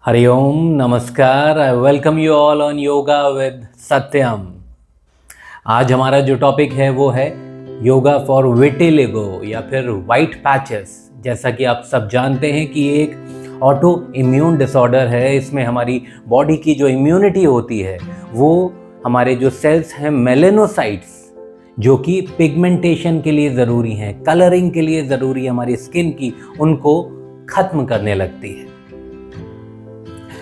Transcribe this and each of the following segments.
हरिओम नमस्कार। I welcome you all on yoga with Satyam. आज हमारा जो टॉपिक है वो है योगा फॉर विटिलिगो या फिर वाइट पैचेस। जैसा कि आप सब जानते हैं कि ये एक ऑटो इम्यून डिसऑर्डर है। इसमें हमारी बॉडी की जो इम्यूनिटी होती है वो हमारे जो सेल्स हैं मेलेनोसाइट्स, जो कि पिगमेंटेशन के लिए ज़रूरी हैं, कलरिंग के लिए ज़रूरी है हमारी स्किन की, उनको ख़त्म करने लगती है।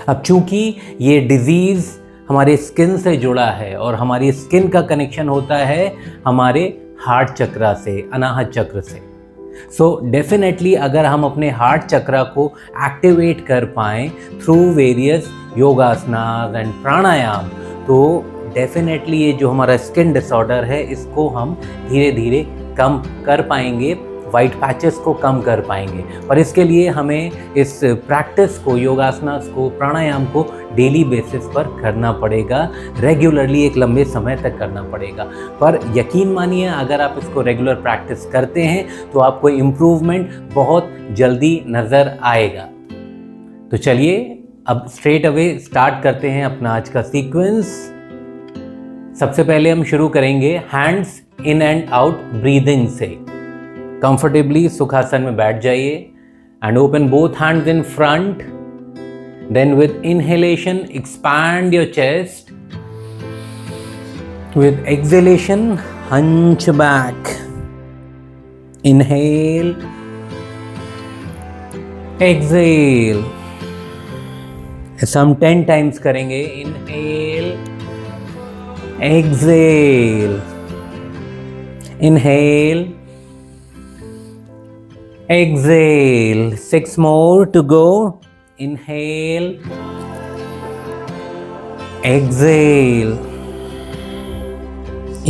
अब चूंकि ये डिजीज़ हमारे स्किन से जुड़ा है और हमारी स्किन का कनेक्शन होता है हमारे हार्ट चक्र से, अनाहत चक्र से। सो डेफिनेटली अगर हम अपने हार्ट चक्र को एक्टिवेट कर पाएँ थ्रू वेरियस योगासनास एंड प्राणायाम, तो डेफिनेटली ये जो हमारा स्किन डिसऑर्डर है इसको हम धीरे धीरे कम कर पाएंगे, वाइट पैचेस को कम कर पाएंगे। पर इसके लिए हमें इस प्रैक्टिस को, योगासनास को, प्राणायाम को डेली बेसिस पर करना पड़ेगा, रेगुलरली एक लंबे समय तक करना पड़ेगा। पर यकीन मानिए अगर आप इसको रेगुलर प्रैक्टिस करते हैं तो आपको इम्प्रूवमेंट बहुत जल्दी नज़र आएगा। तो चलिए अब स्ट्रेट अवे स्टार्ट करते हैं अपना आज का सीक्वेंस। सबसे पहले हम शुरू करेंगे hands in and out breathing से। कंफर्टेबली सुखासन में बैठ जाइए and open both hands in front. Then with inhalation expand your chest, with exhalation hunch back. Inhale, exhale. ऐसा हम 10 टाइम्स करेंगे। Inhale, exhale. Inhale, exhale. 6 more to go. Inhale, exhale.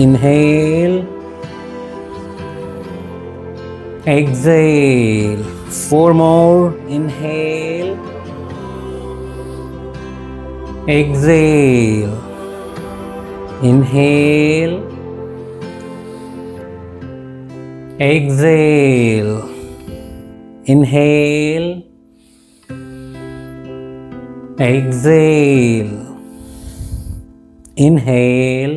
Inhale, exhale. 4 more. Inhale, exhale. Inhale, exhale. Inhale, exhale. Inhale,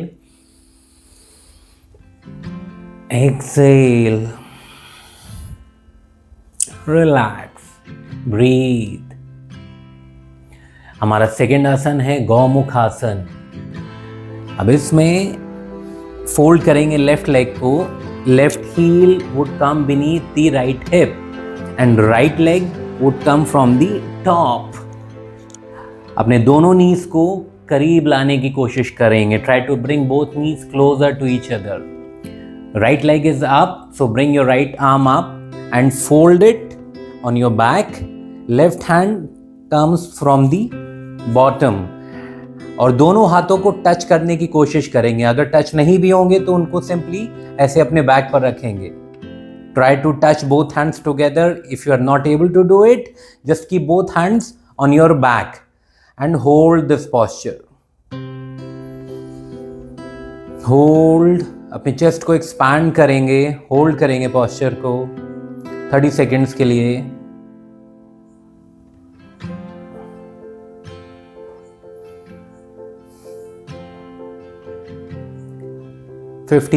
exhale. Relax, breathe. हमारा second आसन है गौमुख आसन। अब इसमें fold करेंगे left leg को। Left heel would come beneath the right hip and right leg would come from the top. अपने दोनों knees को करीब लाने की कोशिश करेंगे। Try to bring both knees closer to each other. Right leg is up, so bring your right arm up and fold it on your back. Left hand comes from the bottom. और दोनों हाथों को touch करने की कोशिश करेंगे। अगर touch नहीं भी होंगे तो उनको सिंपली ऐसे अपने बैक पर रखेंगे। Try to touch both hands together. If you are not able to do it, just keep both hands on your back and hold this posture. Hold. अपने चेस्ट को एक्सपैंड करेंगे, होल्ड करेंगे posture को 30 seconds के लिए।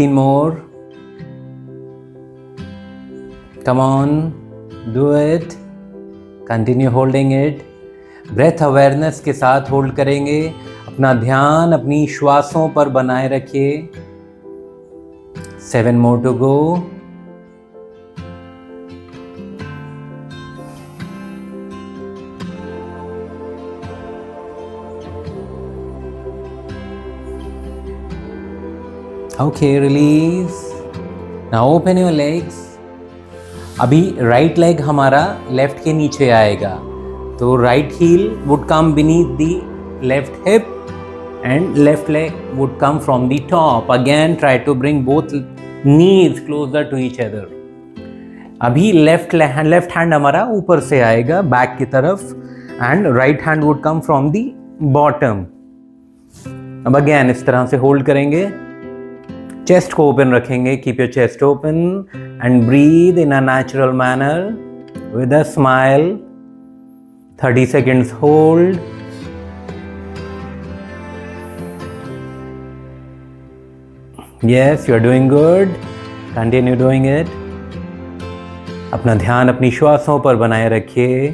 more. Come on, do it. Continue holding it. Breath awareness के साथ hold करेंगे। अपना ध्यान अपनी श्वासों पर बनाए रखिए। 7 more to go. Okay, release. Now open your legs. अभी राइट लेग हमारा लेफ्ट के नीचे आएगा, तो right heel would come beneath the left hip and left leg would come from the top. Again try to bring both knees closer to each other. अभी left hand हमारा ऊपर से आएगा बैक की तरफ and right hand would come from the bottom. अब again इस तरह से होल्ड करेंगे, चेस्ट को ओपन रखेंगे। Keep your chest open and breathe in a natural manner with a smile. 30 seconds hold. Yes, you are doing good. Continue doing it. अपना ध्यान अपनी श्वासों पर बनाए रखिए.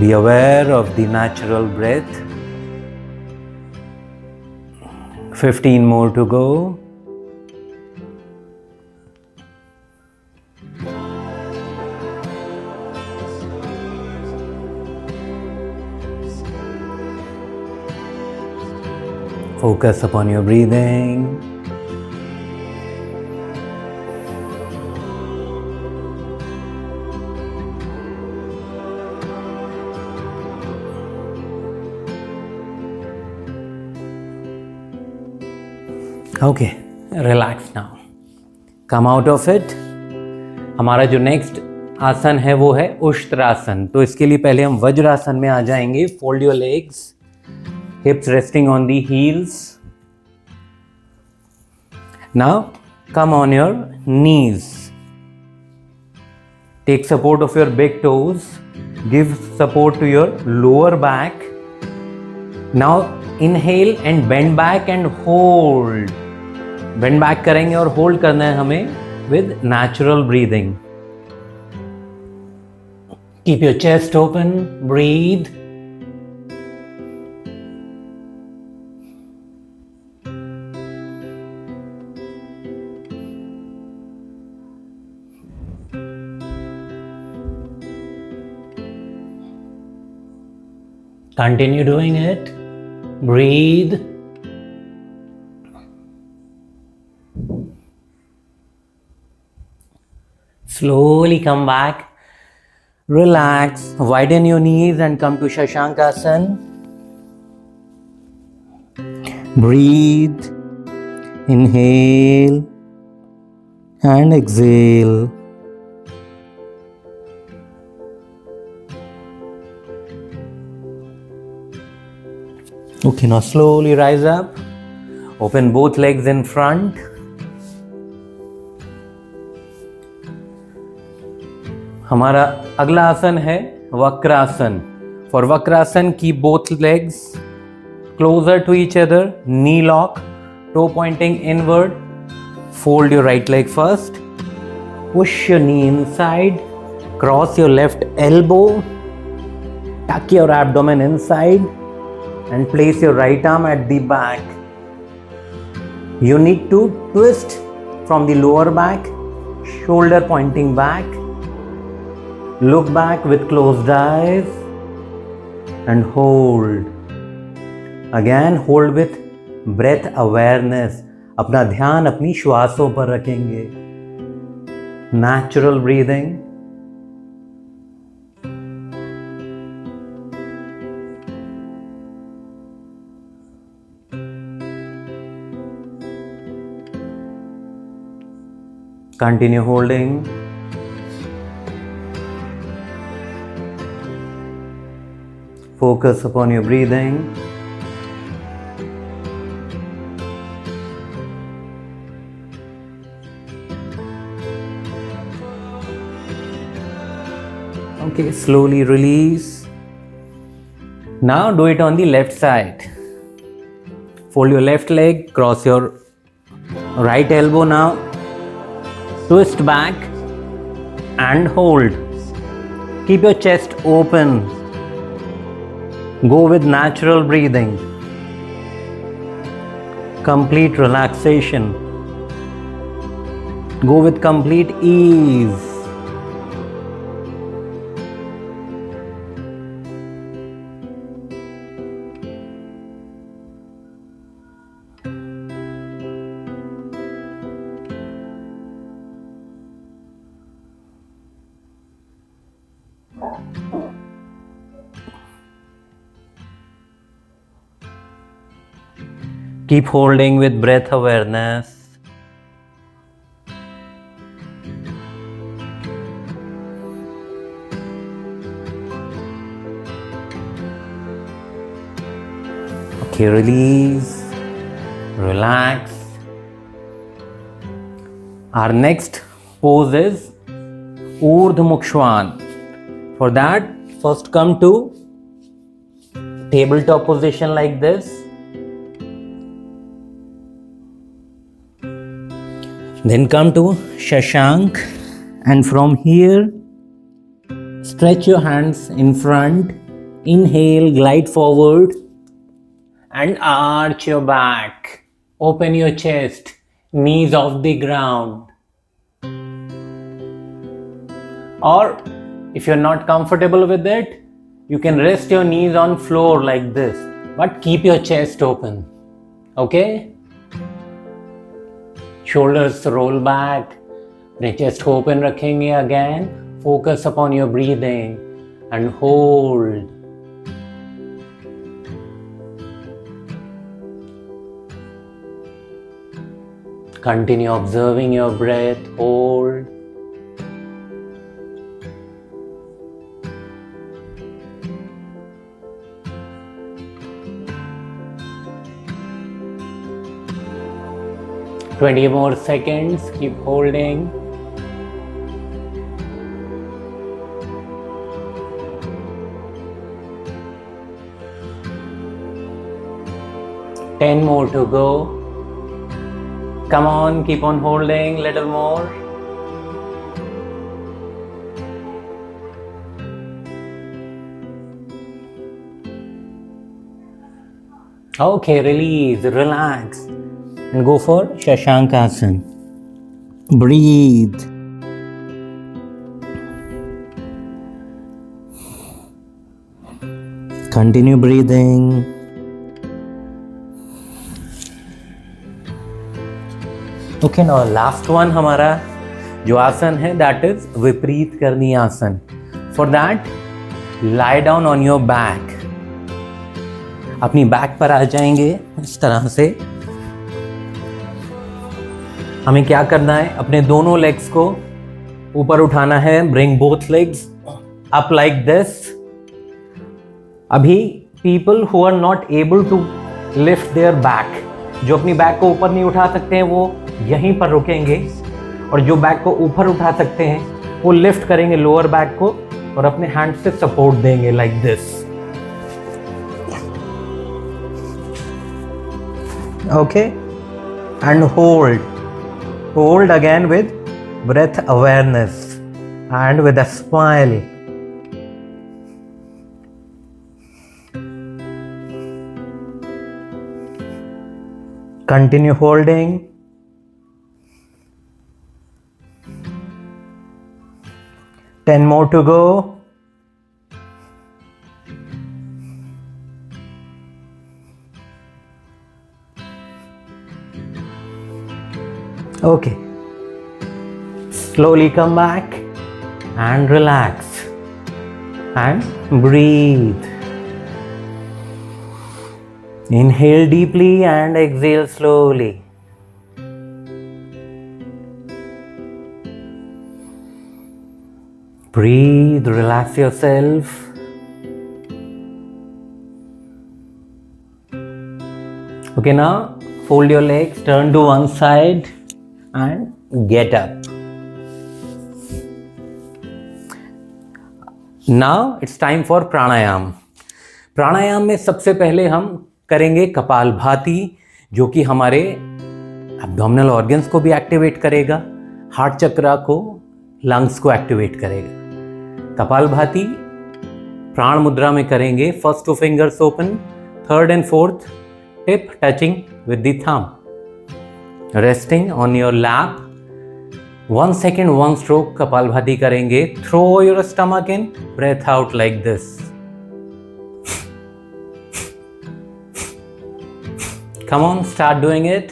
Be aware of the natural breath. 15 more to go. Focus upon your breathing. Okay, relax now. Come out of it. हमारा जो next आसन है वो है उष्ट्रासन. तो इसके लिए पहले हम वज्रासन में आ जाएंगे. Fold your legs, hips resting on the heels. Now come on your knees. Take support of your big toes. Give support to your lower back. Now inhale and bend back and hold. Bend back करेंगे और hold करना है हमें with natural breathing. Keep your chest open. Breathe. Continue doing it. Breathe. Slowly come back. Relax. Widen your knees and come to Shashankasan. Breathe. Inhale and exhale. Okay, now slowly rise up. Open both legs in front. हमारा अगला आसन है Vakrasana. For Vakrasana, keep both legs closer to each other. Knee lock, toe pointing inward. Fold your right leg first. Push your knee inside. Cross your left elbow. Tuck your abdomen inside. And place your right arm at the back. You need to twist from the lower back, shoulder pointing back. Look back with closed eyes and hold. Again, hold with breath awareness. अपना ध्यान अपनी श्वासों पर रखेंगे. Natural breathing. Continue holding. Focus upon your breathing. Okay, slowly release. Now do it on the left side. Fold your left leg, cross your right elbow now. Twist back and hold. Keep your chest open. Go with natural breathing. Complete relaxation. Go with complete ease. Keep holding with breath awareness. Okay, release, relax. Our next pose is Urdhva Mukha Swan. For that, first come to tabletop position like this. Then come to Shashank, and from here stretch your hands in front. Inhale, glide forward and arch your back. Open your chest, knees off the ground. Or if you're not comfortable with it, you can rest your knees on floor like this, but keep your chest open. Okay? Shoulders roll back, अपने chest को open रखेंगे again. Focus upon your breathing and hold. Continue observing your breath, hold. Twenty more seconds, keep holding. Ten more to go. Come on, keep on holding, little more. Okay, release, relax, and go for Shashankasana. Breathe. Continue breathing. Okay, now last one हमारा जो आसन है that is विपरीत करनी आसन. For that, lie down on your back. अपनी back पर आ जाएंगे इस तरह से. हमें क्या करना है, अपने दोनों लेग्स को ऊपर उठाना है. Bring both legs up like this. अभी people who are not able to lift their back, जो अपनी बैक को ऊपर नहीं उठा सकते हैं, वो यहीं पर रुकेंगे. और जो बैक को ऊपर उठा सकते हैं वो लिफ्ट करेंगे लोअर बैक को और अपने हैंड से सपोर्ट देंगे like this. Okay, and hold again with breath awareness and with a smile. Continue holding. Ten more to go. Okay. Slowly come back and relax and breathe. Inhale deeply and exhale slowly. Breathe, relax yourself. Okay, now fold your legs, turn to one side and get up. Now it's time for pranayam. प्राणायाम में सबसे पहले हम करेंगे कपालभाति, जो कि हमारे abdominal organs को भी एक्टिवेट करेगा, हार्ट चक्रा को, लंग्स को एक्टिवेट करेगा. कपालभाति प्राण मुद्रा में करेंगे. First 2 fingers open, third and fourth tip touching with the thumb, resting on your lap. 1 second 1 stroke kapalbhati करेंगे. Throw your stomach in, breathe out like this. Come on, start doing it.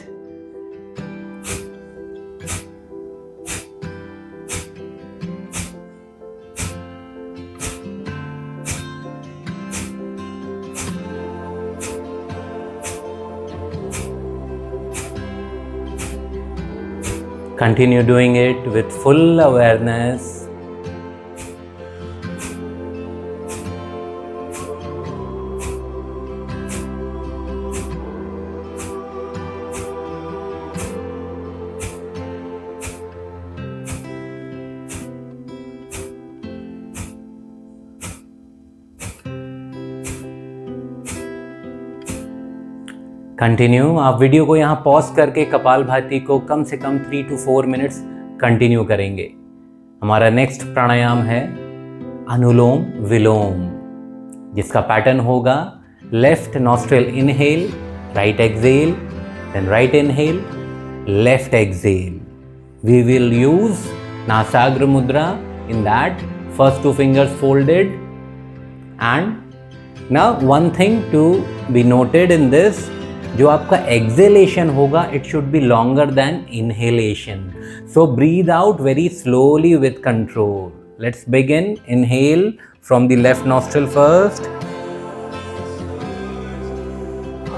Continue doing it with full awareness. Continue. आप video को यहाँ pause करके कपालभाति को कम से कम 3 to 4 minutes continue करेंगे। हमारा next प्राणायाम है अनुलोम विलोम, जिसका पैटर्न होगा left nostril inhale, right exhale, then right inhale, left exhale. We will use Nasagra Mudra in that, first 2 fingers folded. And now one thing to be noted in this, जो आपका exhalation होगा it should be longer than inhalation. So breathe out very slowly with control. Let's begin. Inhale from the left nostril first.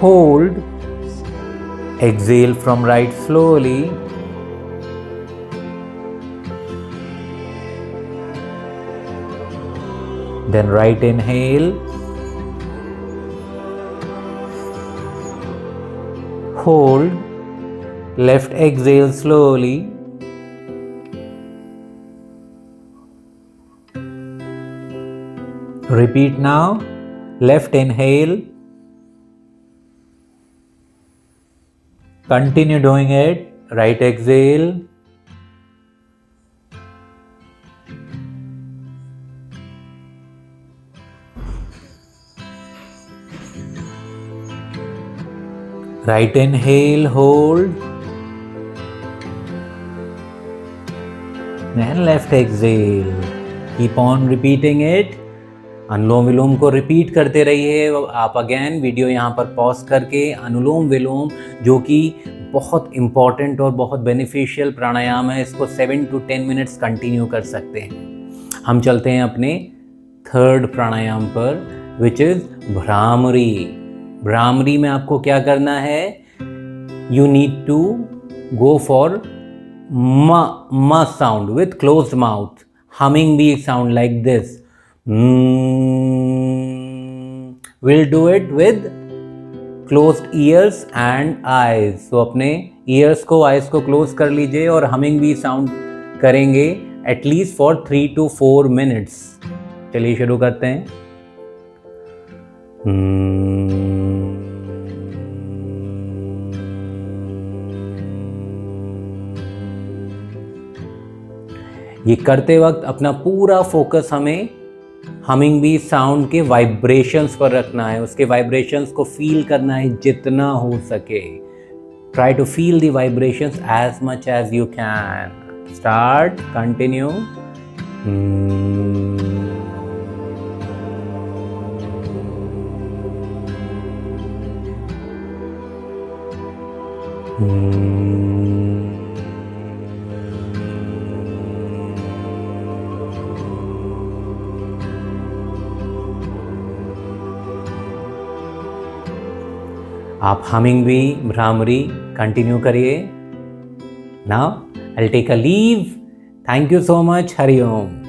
Hold. Exhale from right slowly. Then right inhale. Hold. Left exhale slowly. Repeat now. Left inhale. Continue doing it. Right exhale. Right inhale, hold. Then left exhale. Keep on repeating it. अनुलोम विलोम को repeat करते रहिए आप। Again video यहाँ पर pause करके अनुलोम विलोम, जो कि बहुत इम्पॉर्टेंट और बहुत बेनिफिशियल प्राणायाम है, इसको 7 to 10 मिनट्स कंटिन्यू कर सकते हैं। हम चलते हैं अपने थर्ड प्राणायाम पर, विच इज़ भ्रामरी। भ्रामरी में आपको क्या करना है? You need to go for M sound with closed mouth, humming bee sound like this. We'll do it with closed ears and eyes. So अपने ears को, eyes को close कर लीजिए और humming भी sound करेंगे at least for 3 to 4 minutes. चलिए शुरू करते हैं। ये करते वक्त अपना पूरा फोकस हमें हमिंग बी साउंड के वाइब्रेशंस पर रखना है, उसके वाइब्रेशंस को फील करना है जितना हो सके। Try to feel the vibrations as much as you can. Start, continue. आप हमिंग भी भ्रामरी कंटिन्यू करिए। Now I will take a leave. Thank you so much. Hari Om.